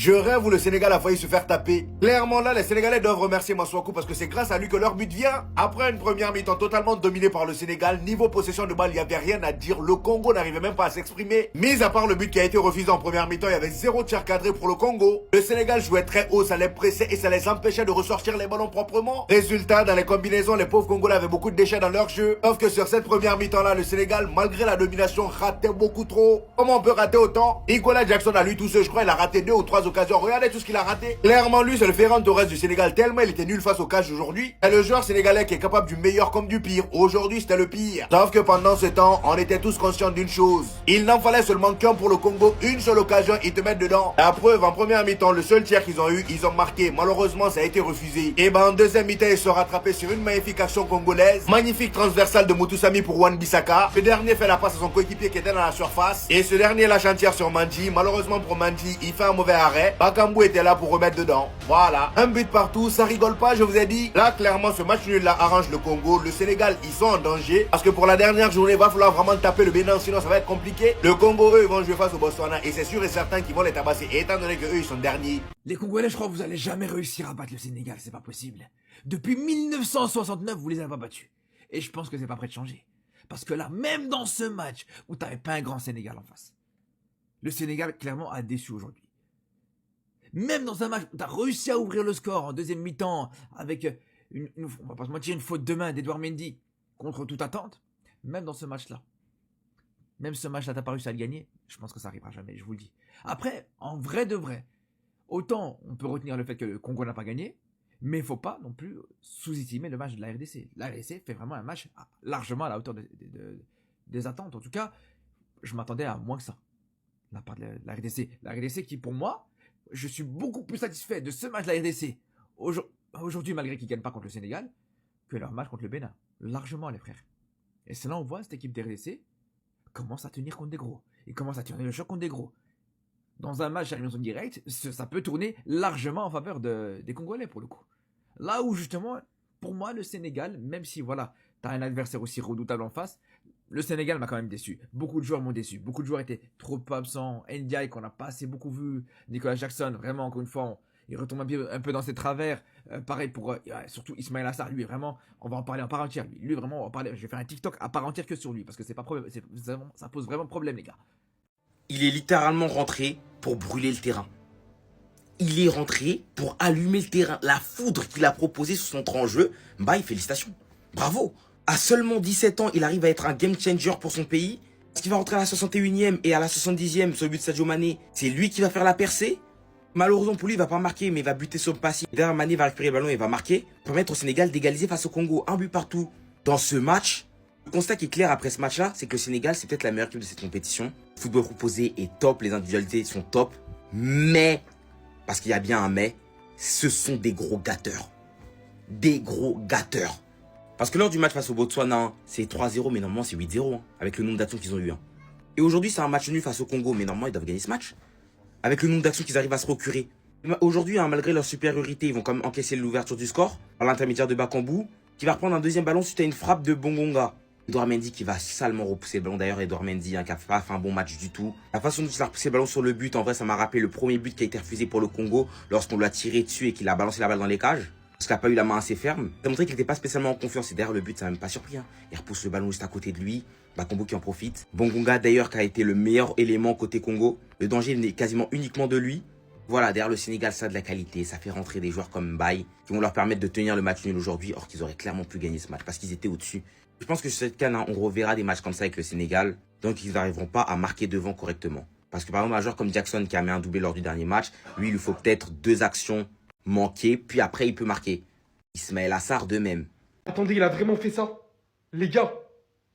Je rêve où le Sénégal a failli se faire taper. Clairement là, les Sénégalais doivent remercier Masuaku parce que c'est grâce à lui que leur but vient. Après une première mi-temps totalement dominée par le Sénégal, niveau possession de balle, il n'y avait rien à dire. Le Congo n'arrivait même pas à s'exprimer. Mis à part le but qui a été refusé en première mi-temps, il y avait zéro tir cadré pour le Congo. Le Sénégal jouait très haut, ça les pressait et ça les empêchait de ressortir les ballons proprement. Résultat, dans les combinaisons, les pauvres Congolais avaient beaucoup de déchets dans leur jeu. Sauf que sur cette première mi-temps là, le Sénégal, malgré la domination, ratait beaucoup trop. Comment on peut rater autant? Nicolas Jackson à lui tout seul, je crois, il a raté 2 ou 3 occasions. Regardez tout ce qu'il a raté. Clairement, lui, c'est le Ferran Torres du Sénégal, tellement il était nul face au cash aujourd'hui. C'est le joueur sénégalais qui est capable du meilleur comme du pire. Aujourd'hui, c'était le pire. Sauf que pendant ce temps, on était tous conscients d'une chose. Il n'en fallait seulement qu'un pour le Congo, une seule occasion, ils te mettent dedans. La preuve, en première mi-temps, le seul tir qu'ils ont eu, ils ont marqué. Malheureusement, ça a été refusé. Et ben, en deuxième mi-temps, ils se sont rattrapés sur une magnifique action congolaise. Magnifique transversale de Mutusami pour Wan-Bissaka. Le dernier fait la passe à son coéquipier qui était dans la surface. Et ce dernier lâche un tir sur Mandji. Malheureusement pour Mandji, il fait un mauvais arrêt. Bakambu était là pour remettre dedans. Voilà. Un but partout, ça rigole pas, je vous ai dit. Là, clairement, ce match nul là arrange le Congo. Le Sénégal, ils sont en danger. Parce que pour la dernière journée, il va falloir vraiment taper le Bénin, sinon ça va être compliqué. Le Congo, eux, ils vont jouer face au Botswana. Et c'est sûr et certain qu'ils vont les tabasser. Et étant donné que eux, ils sont derniers. Les Congolais, je crois que vous allez jamais réussir à battre le Sénégal, c'est pas possible. Depuis 1969, vous les avez pas battus. Et je pense que c'est pas prêt de changer. Parce que là, même dans ce match où t'avais pas un grand Sénégal en face, le Sénégal, clairement, a déçu aujourd'hui. Même dans un match où t'as réussi à ouvrir le score en deuxième mi-temps avec on va pas se mentir, une faute de main d'Edouard Mendy contre toute attente, même dans ce match-là, même ce match-là, t'as pas réussi à le gagner, je pense que ça arrivera jamais, je vous le dis. Après, en vrai de vrai, autant on peut retenir le fait que le Congo n'a pas gagné, mais il ne faut pas non plus sous-estimer le match de la RDC. La RDC fait vraiment un match largement à la hauteur des attentes. En tout cas, je m'attendais à moins que ça, de la part de la RDC. La RDC qui, pour moi, je suis beaucoup plus satisfait de ce match de la RDC aujourd'hui, malgré qu'ils ne gagnent pas contre le Sénégal, que leur match contre le Bénin. Largement, les frères. Et c'est là on voit cette équipe de RDC commence à tenir contre des gros. Ils commencent à tenir le choc contre des gros. Dans un match à élimination directe, ça peut tourner largement en faveur des Congolais pour le coup. Là où justement, pour moi, le Sénégal, même si voilà, t'as un adversaire aussi redoutable en face, le Sénégal m'a quand même déçu. Beaucoup de joueurs m'ont déçu. Beaucoup de joueurs étaient trop absents. Ndiaye qu'on n'a pas assez beaucoup vu. Nicolas Jackson, vraiment, encore une fois, il retombe un peu dans ses travers. Pareil pour surtout Ismaël Assar, lui vraiment, on va en parler à part entière. Lui vraiment, on va en parler. Je vais faire un TikTok à part entière que sur lui parce que c'est pas problème, ça pose vraiment problème les gars. Il est littéralement rentré pour brûler le terrain. Il est rentré pour allumer le terrain. La foudre qu'il a proposée sur son grand jeu, bye, félicitations. Bravo. À seulement 17 ans, il arrive à être un game changer pour son pays. Parce qu'il va rentrer à la 61e et à la 70e sur le but de Sadio Mané. C'est lui qui va faire la percée. Malheureusement pour lui, il va pas marquer, mais il va buter sur le passé. Derrière, Mané va récupérer le ballon et va marquer. Pour permettre au Sénégal d'égaliser face au Congo. Un but partout. Dans ce match, le constat qui est clair après ce match-là, c'est que le Sénégal, c'est peut-être la meilleure équipe de cette compétition. Le football proposé est top, les individualités sont top. Mais, parce qu'il y a bien un mais, ce sont des gros gâteurs. Des gros gâteurs. Parce que lors du match face au Botswana, c'est 3-0, mais normalement c'est 8-0, hein, avec le nombre d'actions qu'ils ont eu. Hein. Et aujourd'hui, c'est un match nul face au Congo, mais normalement ils doivent gagner ce match. Avec le nombre d'actions qu'ils arrivent à se procurer. Aujourd'hui, hein, malgré leur supériorité, ils vont quand même encaisser l'ouverture du score, par l'intermédiaire de Bakambu, qui va reprendre un deuxième ballon suite à une frappe de Bongonga. Edouard Mendy qui va salement repousser le ballon. D'ailleurs, Edouard Mendy qui a pas fait un bon match du tout. La façon dont il a repoussé le ballon sur le but, en vrai, ça m'a rappelé le premier but qui a été refusé pour le Congo lorsqu'on lui a tiré dessus et qu'il a balancé la balle dans les cages. Parce qu'il n'a pas eu la main assez ferme. Ça a montré qu'il n'était pas spécialement en confiance. Et derrière le but, ça m'a même pas surpris. Hein. Il repousse le ballon juste à côté de lui. Bakambu qui en profite. Bongonga d'ailleurs qui a été le meilleur élément côté Congo. Le danger venait quasiment uniquement de lui. Voilà, derrière le Sénégal, ça a de la qualité. Ça fait rentrer des joueurs comme Mbaye qui vont leur permettre de tenir le match nul aujourd'hui. Or qu'ils auraient clairement pu gagner ce match parce qu'ils étaient au-dessus. Je pense que sur cette canne, hein, on reverra des matchs comme ça avec le Sénégal. Donc ils n'arriveront pas à marquer devant correctement. Parce que par exemple, un joueur comme Jackson qui a mis un doublé lors du dernier match, lui, il lui faut peut-être 2 actions manquées. Puis après, il peut marquer. Ismaël Assar de même. Attendez, il a vraiment fait ça? Les gars,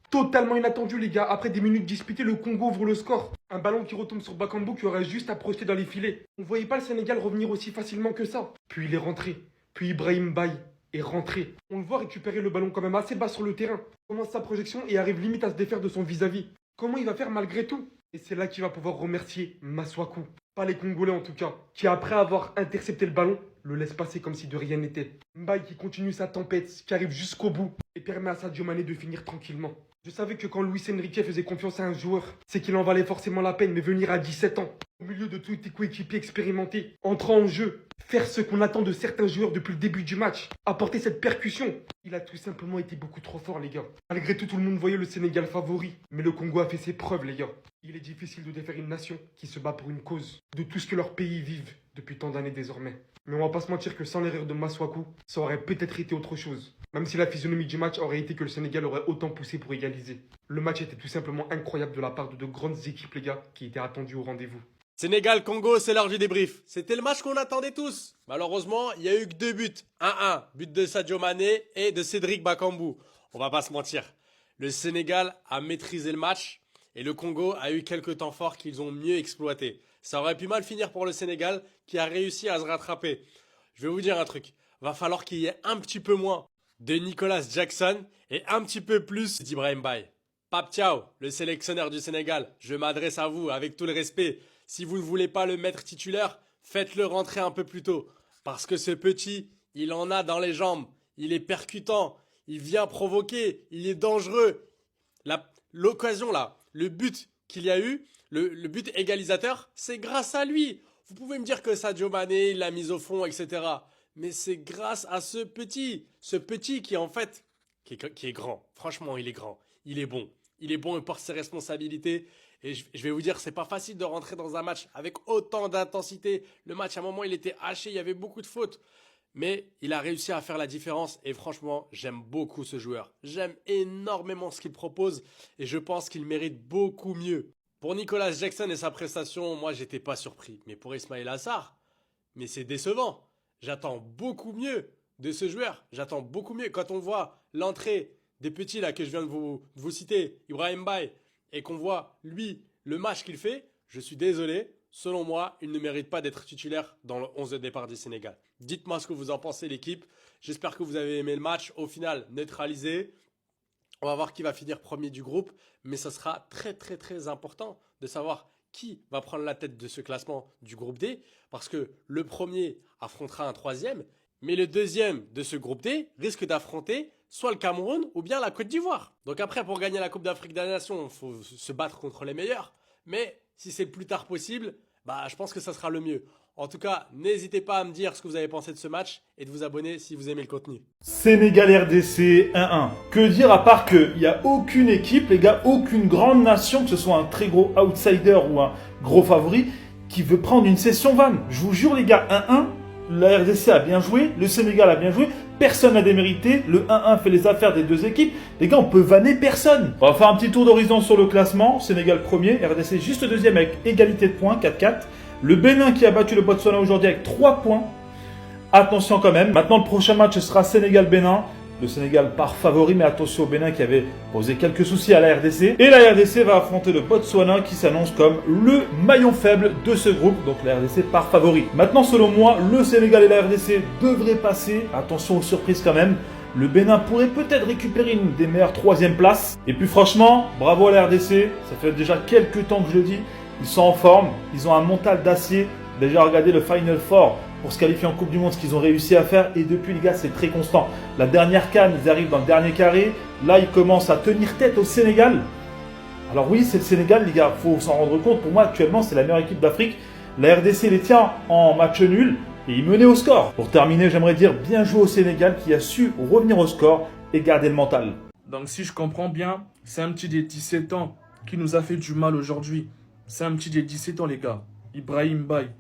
totalement inattendu les gars. Après des minutes disputées, le Congo ouvre le score. Un ballon qui retombe sur Bakambu qui aurait juste à projeter dans les filets. On ne voyait pas le Sénégal revenir aussi facilement que ça. Puis il est rentré. Puis Ibrahim Baye est rentré. On le voit récupérer le ballon quand même assez bas sur le terrain. Commence sa projection et arrive limite à se défaire de son vis-à-vis. Comment il va faire malgré tout? Et c'est là qu'il va pouvoir remercier Masuaku. Pas les Congolais en tout cas. Qui après avoir intercepté le ballon, le laisse passer comme si de rien n'était. Mbaye qui continue sa tempête, qui arrive jusqu'au bout et permet à Sadio Mané de finir tranquillement. Je savais que quand Luis Enrique faisait confiance à un joueur, c'est qu'il en valait forcément la peine, mais venir à 17 ans, au milieu de tous tes coéquipiers expérimentés, entrer en jeu, faire ce qu'on attend de certains joueurs depuis le début du match, apporter cette percussion, il a tout simplement été beaucoup trop fort, les gars. Malgré tout le monde voyait le Sénégal favori, mais le Congo a fait ses preuves, les gars. Il est difficile de défaire une nation qui se bat pour une cause, de tout ce que leur pays vivent depuis tant d'années désormais. Mais on va pas se mentir que sans l'erreur de Masuaku, ça aurait peut-être été autre chose. Même si la physionomie du match aurait été que le Sénégal aurait autant poussé pour égaliser. Le match était tout simplement incroyable de la part de grandes équipes, les gars, qui étaient attendues au rendez-vous. Sénégal-Congo, c'est l'heure du débrief. C'était le match qu'on attendait tous. Malheureusement, il n'y a eu que 2 buts. 1-1, but de Sadio Mané et de Cédric Bakambu. On va pas se mentir. Le Sénégal a maîtrisé le match et le Congo a eu quelques temps forts qu'ils ont mieux exploités. Ça aurait pu mal finir pour le Sénégal qui a réussi à se rattraper. Je vais vous dire un truc. Va falloir qu'il y ait un petit peu moins de Nicolas Jackson et un petit peu plus d'Ibrahim Baye. Pape Thiaw, le sélectionneur du Sénégal, je m'adresse à vous avec tout le respect. Si vous ne voulez pas le mettre titulaire, faites-le rentrer un peu plus tôt. Parce que ce petit, il en a dans les jambes. Il est percutant, il vient provoquer, il est dangereux. L'occasion là, le but qu'il y a eu, le but égalisateur, c'est grâce à lui. Vous pouvez me dire que Sadio Mané, il l'a mis au fond, etc. Mais c'est grâce à ce petit qui en fait, qui est grand. Franchement, il est grand. Il est bon. Il est bon, il porte ses responsabilités. Et je vais vous dire, c'est pas facile de rentrer dans un match avec autant d'intensité. Le match, à un moment, il était haché, il y avait beaucoup de fautes. Mais il a réussi à faire la différence. Et franchement, j'aime beaucoup ce joueur. J'aime énormément ce qu'il propose. Et je pense qu'il mérite beaucoup mieux. Pour Nicolas Jackson et sa prestation, moi, j'étais pas surpris. Mais pour Ismaïla Sarr, mais c'est décevant. J'attends beaucoup mieux de ce joueur. J'attends beaucoup mieux. Quand on voit l'entrée des petits là que je viens de vous citer, Ibrahim Baye, et qu'on voit, lui, le match qu'il fait, je suis désolé. Selon moi, il ne mérite pas d'être titulaire dans le 11 de départ du Sénégal. Dites-moi ce que vous en pensez, l'équipe. J'espère que vous avez aimé le match. Au final, neutralisé. On va voir qui va finir premier du groupe. Mais ce sera très, très, très important de savoir qui va prendre la tête de ce classement du groupe D. Parce que le premier affrontera un troisième. Mais le deuxième de ce groupe D risque d'affronter soit le Cameroun ou bien la Côte d'Ivoire. Donc après, pour gagner la Coupe d'Afrique des Nations, il faut se battre contre les meilleurs. Mais si c'est le plus tard possible, je pense que ça sera le mieux. En tout cas, n'hésitez pas à me dire ce que vous avez pensé de ce match et de vous abonner si vous aimez le contenu. Sénégal RDC 1-1. Que dire à part qu'il n'y a aucune équipe, les gars, aucune grande nation, que ce soit un très gros outsider ou un gros favori, qui veut prendre une session vanne. Je vous jure, les gars, 1-1. La RDC a bien joué, le Sénégal a bien joué, personne n'a démérité, le 1-1 fait les affaires des deux équipes. Les gars, on peut vanner personne. On va faire un petit tour d'horizon sur le classement. Sénégal premier, RDC juste deuxième avec égalité de points, 4-4. Le Bénin qui a battu le Botswana aujourd'hui avec 3 points. Attention quand même. Maintenant, le prochain match ce sera Sénégal-Bénin. Le Sénégal part favori, mais attention au Bénin qui avait posé quelques soucis à la RDC. Et la RDC va affronter le Botswana qui s'annonce comme le maillon faible de ce groupe. Donc la RDC part favori. Maintenant, selon moi, le Sénégal et la RDC devraient passer. Attention aux surprises quand même. Le Bénin pourrait peut-être récupérer une des meilleures 3e places. Et puis franchement, bravo à la RDC. Ça fait déjà quelques temps que je le dis. Ils sont en forme. Ils ont un mental d'acier. Déjà, regardez le Final Four pour se qualifier en Coupe du Monde, ce qu'ils ont réussi à faire. Et depuis, les gars, c'est très constant. La dernière CAN, ils arrivent dans le dernier carré. Là, ils commencent à tenir tête au Sénégal. Alors oui, c'est le Sénégal, les gars. Il faut s'en rendre compte. Pour moi, actuellement, c'est la meilleure équipe d'Afrique. La RDC les tient en match nul et ils menaient au score. Pour terminer, j'aimerais dire bien joué au Sénégal qui a su revenir au score et garder le mental. Donc si je comprends bien, c'est un petit des 17 ans qui nous a fait du mal aujourd'hui. C'est un petit des 17 ans, les gars. Ibrahim Baye.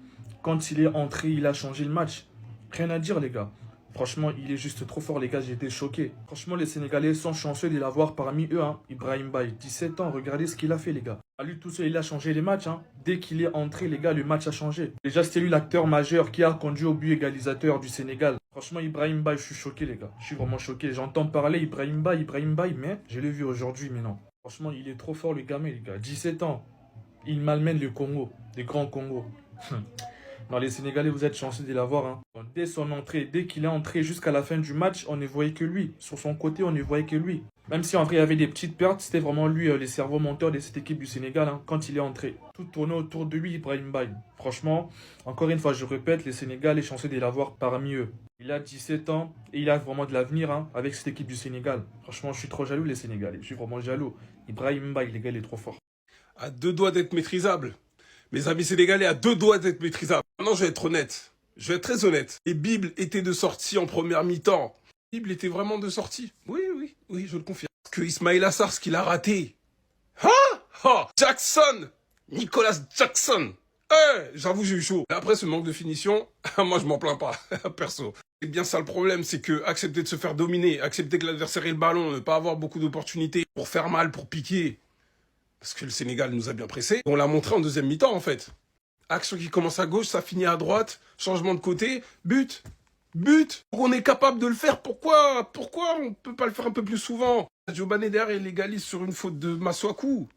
Quand il est entré, il a changé le match. Rien à dire, les gars. Franchement, il est juste trop fort, les gars. J'ai été choqué. Franchement, les Sénégalais sont chanceux de l'avoir parmi eux. Ibrahim Baye, 17 ans. Regardez ce qu'il a fait, les gars. À lui tout seul, il a changé les matchs. Dès qu'il est entré, les gars, le match a changé. Déjà, c'était lui l'acteur majeur qui a conduit au but égalisateur du Sénégal. Franchement, Ibrahim Baye, je suis choqué, les gars. Je suis vraiment choqué. J'entends parler Ibrahim Baye, mais je l'ai vu aujourd'hui, mais non. Franchement, il est trop fort, le gamin, les gars. 17 ans. Il malmène le Congo, le grand Congo. Non, les Sénégalais, vous êtes chanceux de l'avoir. Dès son entrée, dès qu'il est entré jusqu'à la fin du match, on ne voyait que lui. Sur son côté, on ne voyait que lui. Même si en vrai, il y avait des petites pertes, c'était vraiment lui, le cerveau monteur de cette équipe du Sénégal, quand il est entré. Tout tournait autour de lui, Ibrahim Baye. Franchement, encore une fois, je répète, les Sénégal est chanceux de l'avoir parmi eux. Il a 17 ans et il a vraiment de l'avenir avec cette équipe du Sénégal. Franchement, je suis trop jaloux, les Sénégalais. Je suis vraiment jaloux. Ibrahim Mbaye, les gars, il est trop fort. À deux doigts d'être maîtrisable. Mes amis sénégalais, à deux doigts d'être maîtrisable. Maintenant, je vais être honnête. Je vais être très honnête. Les Bibles étaient de sortie en première mi-temps. Les Bibles étaient vraiment de sortie. Oui, je le confirme. Parce que Ismail Assar, ce qu'il a raté. Jackson! Nicolas Jackson! J'avoue, j'ai eu chaud. Et après, ce manque de finition, moi, je m'en plains pas, perso. C'est bien ça le problème, c'est que accepter de se faire dominer, accepter que l'adversaire ait le ballon, ne pas avoir beaucoup d'opportunités pour faire mal, pour piquer. Parce que le Sénégal nous a bien pressés. On l'a montré en deuxième mi-temps, en fait. Action qui commence à gauche, ça finit à droite, changement de côté, but. On est capable de le faire, pourquoi on peut pas le faire un peu plus souvent? Sadio Mané derrière, il égalise sur une faute de Masuaku.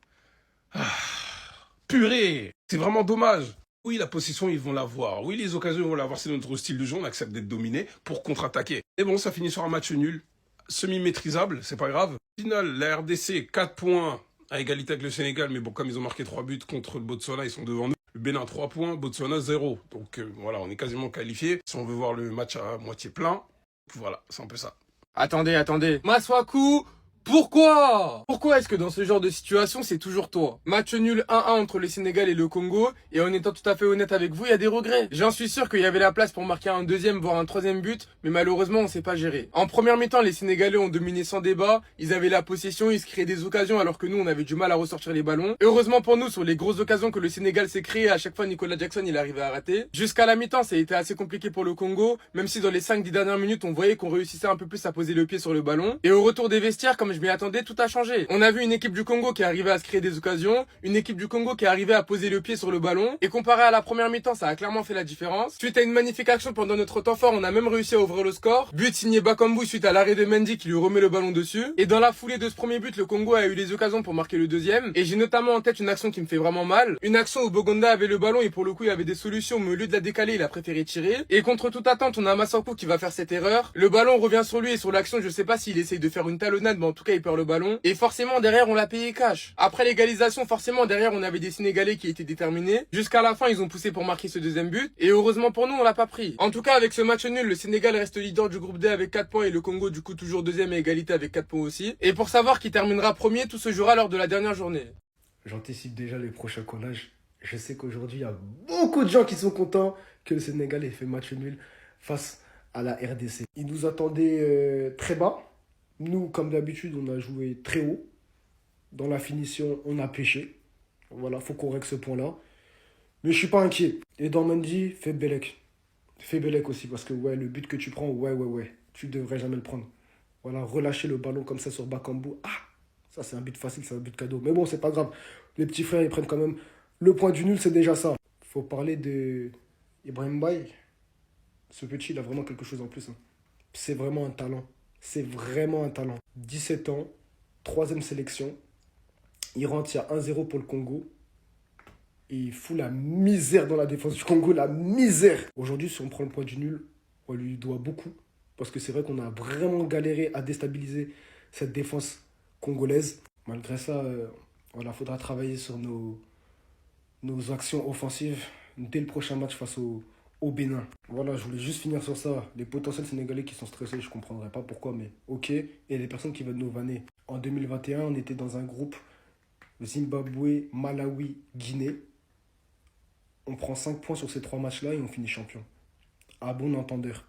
Purée, c'est vraiment dommage. Oui, la possession, ils vont l'avoir. Oui, les occasions, ils vont l'avoir. C'est notre style de jeu. On accepte d'être dominé pour contre-attaquer. Et bon, ça finit sur un match nul. Semi-maîtrisable, c'est pas grave. Au final, la RDC, 4 points à égalité avec le Sénégal. Mais bon, comme ils ont marqué 3 buts contre le Botswana, ils sont devant nous. Le Bénin, 3 points. Botswana, 0. Donc voilà, on est quasiment qualifié. Si on veut voir le match à moitié plein, voilà, c'est un peu ça. Attendez. Masuaku, pourquoi est-ce que dans ce genre de situation, c'est toujours toi? Match nul 1-1 entre le Sénégal et le Congo, et en étant tout à fait honnête avec vous, il y a des regrets. J'en suis sûr qu'il y avait la place pour marquer un deuxième, voire un troisième but, mais malheureusement, on s'est pas géré. En première mi-temps, les Sénégalais ont dominé sans débat, ils avaient la possession, ils se créaient des occasions alors que nous, on avait du mal à ressortir les ballons. Heureusement pour nous, sur les grosses occasions que le Sénégal s'est créé, à chaque fois, Nicolas Jackson, il arrivait à rater. Jusqu'à la mi-temps, ça a été assez compliqué pour le Congo, même si dans les 5-10 dernières minutes, on voyait qu'on réussissait un peu plus à poser le pied sur le ballon. Et au retour des vestiaires, comme je m'y attendais, tout a changé. On a vu une équipe du Congo qui arrivait à se créer des occasions, une équipe du Congo qui arrivait à poser le pied sur le ballon, et comparé à la première mi-temps, ça a clairement fait la différence. Suite à une magnifique action pendant notre temps fort, on a même réussi à ouvrir le score. But signé Bakambu suite à l'arrêt de Mendy qui lui remet le ballon dessus. Et dans la foulée de ce premier but, le Congo a eu les occasions pour marquer le deuxième. Et j'ai notamment en tête une action qui me fait vraiment mal. Une action où Bogonda avait le ballon et pour le coup il avait des solutions, mais au lieu de la décaler, il a préféré tirer. Et contre toute attente, on a Massankou qui va faire cette erreur. Le ballon revient sur lui et sur l'action, je sais pas s'il essaye de faire une talonnade, mais en tout cas il perd le ballon. Et forcément derrière on l'a payé cash. Après l'égalisation, forcément derrière on avait des Sénégalais qui étaient déterminés. Jusqu'à la fin ils ont poussé pour marquer ce deuxième but. Et heureusement pour nous on l'a pas pris. En tout cas avec ce match nul, le Sénégal reste leader du groupe D avec 4 points et le Congo du coup toujours deuxième à égalité avec 4 points aussi. Et pour savoir qui terminera premier, tout se jouera lors de la dernière journée. J'anticipe déjà les prochains collages. Je sais qu'aujourd'hui il y a beaucoup de gens qui sont contents que le Sénégal ait fait match nul face à la RDC. Ils nous attendaient très bas. Nous comme d'habitude on a joué très haut. Dans la finition, on a pêché. Voilà, faut qu'on règle ce point-là. Mais je suis pas inquiet. Et dans Mendy, fais Bellec. Fais Bellec aussi, parce que ouais, le but que tu prends, ouais. Tu devrais jamais le prendre. Voilà, relâcher le ballon comme ça sur Bakambu. Ça c'est un but facile, c'est un but cadeau. Mais bon, c'est pas grave. Les petits frères, ils prennent quand même le point du nul, c'est déjà ça. Faut parler de Ibrahim Mbaye. Ce petit, il a vraiment quelque chose en plus. C'est vraiment un talent. 17 ans, 3e sélection. Il rentre, il y a 1-0 pour le Congo. Et il fout la misère dans la défense du Congo, la misère. Aujourd'hui, si on prend le point du nul, on lui doit beaucoup. Parce que c'est vrai qu'on a vraiment galéré à déstabiliser cette défense congolaise. Malgré ça, voilà, faudra travailler sur nos actions offensives dès le prochain match face au Bénin. Voilà, je voulais juste finir sur ça. Les potentiels Sénégalais qui sont stressés, je ne comprendrai pas pourquoi, mais ok. Et les personnes qui veulent nous vanner. En 2021, on était dans un groupe Zimbabwe, Malawi, Guinée. On prend 5 points sur ces 3 matchs-là et on finit champion. À bon entendeur.